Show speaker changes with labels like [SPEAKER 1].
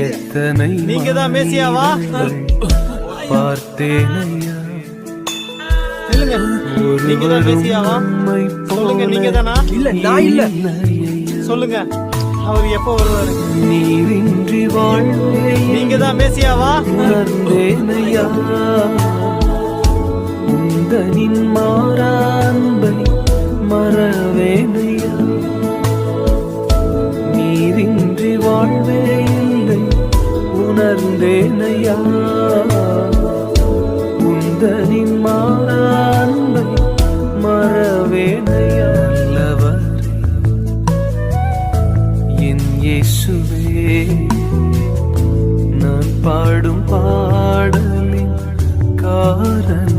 [SPEAKER 1] எத்தனை
[SPEAKER 2] நீங்க தான் மேசியாவா?
[SPEAKER 1] பார்த்தேனையா
[SPEAKER 2] சொல்லுங்க, நீங்க தான் மேசியாவா? சொல்லுங்க, நீங்க தானா?
[SPEAKER 3] இல்ல நான் இல்ல.
[SPEAKER 2] சொல்லுங்க, அவர் எப்போ வருவாரு?
[SPEAKER 1] நீரின்றி வாழ்வே
[SPEAKER 2] நீங்க தான் மேசியாவா?
[SPEAKER 1] உணர்ந்தேனையா உந்தனின் மாறான்பை மறவேனையா நீரின்றி வாழ்வே இல்லை உணர்ந்தேனையா உந்தனின் மாறான்பை மறவேனையா அல்லவரே என் இயேசுவே நான் பாடும் பாடலின் காரணம்